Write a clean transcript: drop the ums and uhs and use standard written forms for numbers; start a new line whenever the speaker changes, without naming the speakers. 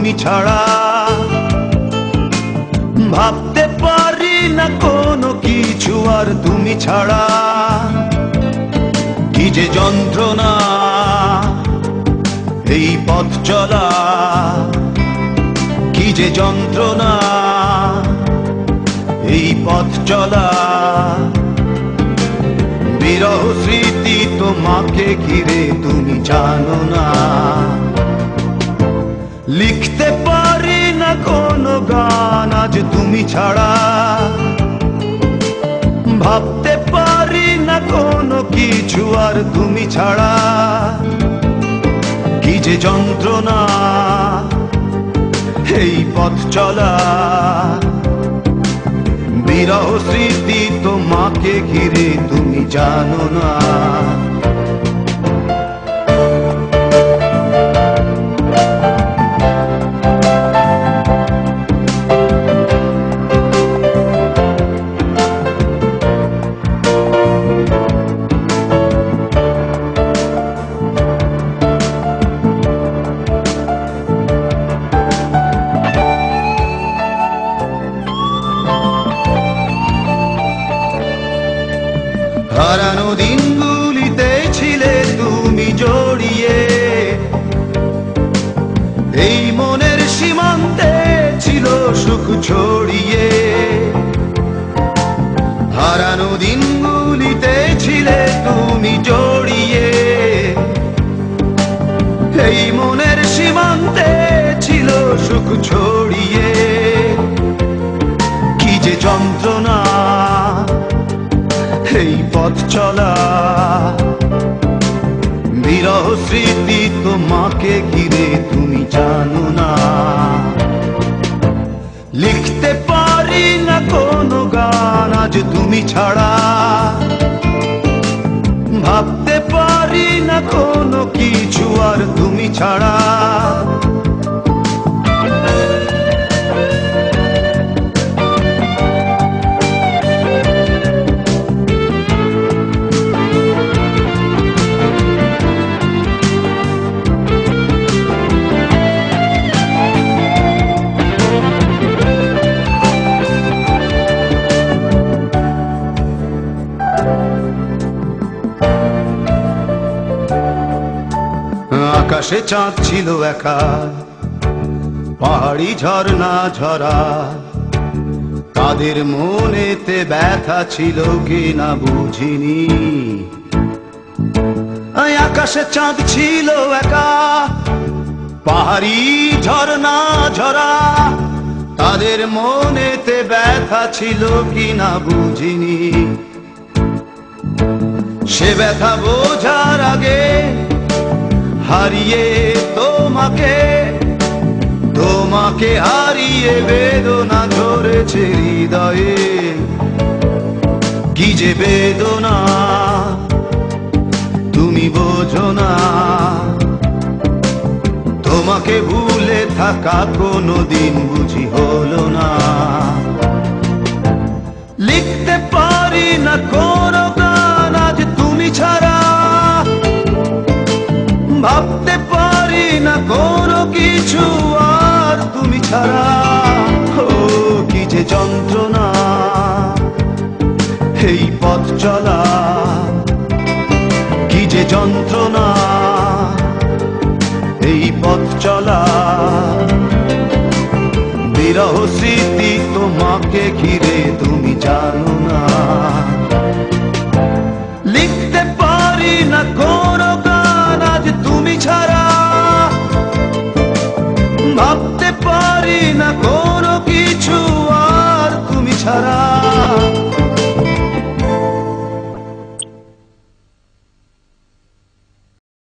তুমি ছাড়া। ভাবতে পারি না কোনো কিছু আর তুমি ছাড়া। কি যে যন্ত্রণা এই পথ চলা, কি যে যন্ত্রণা এই পথ চলা। বিরহ স্মৃতি তোমাকে ঘিরে তুমি জানো না। লিখতে পারি না কোনো গান আজ তুমি ছাড়া। ভাবতে পারি না কোনো কিছু আর তুমি ছাড়া। কি যে যন্ত্রণা এই পথ চলা। বিরহ স্মৃতি তোমাকে ঘিরে তুমি জানো না। হারানো দিনগুলিতে ছিলে তুমি জড়িয়ে। এই মনের সীমান্তে ছিল সুখ ছড়িয়ে। হারানো দিনগুলিতে ছিলে তুমি জড়িয়ে। এই মনের সীমান্তে ছিল সুখ ছড়িয়ে। কি যে যন্ত্রণা এই পথ চলা। বিরহ স্মৃতি তোমাকে ঘিরে তুমি জানো না। লিখতে পারি না কোনো গান আজ তুমি ছাড়া। ভাবতে পারি না কোনো কিছু আর তুমি ছাড়া। আকাশে চাঁদ ছিল একা, পাহাড়ি ঝর্ণা ঝরা। তাদের মনেতে ব্যথা ছিল কি না বুঝিনি। আকাশে চাঁদ ছিল একা, পাহাড়ি ঝর্ণা ঝরা। তাদের মনেতে ব্যথা ছিল কি না বুঝিনি। সে ব্যথা বোঝার আগে হারিয়ে তোমাকে, তোমাকে হারিয়ে বেদনা ধরেছে হৃদয়ে। কি যে বেদনা তুমি বোঝো না। তোমাকে ভুলে থাকা কোনোদিন বুঝি হলো না। লিখতে পারি না কোনো গান আজ তুমি ছাড়া। ভাবতে পারি না কোনো কিছু আর তুমি ছাড়া। ও কি যে যন্ত্রণা এই পথ চলা। কি যে যন্ত্রণা এই পথ চলা। বিরহ স্মৃতি তোমাকে ঘিরে তুমি জানো না।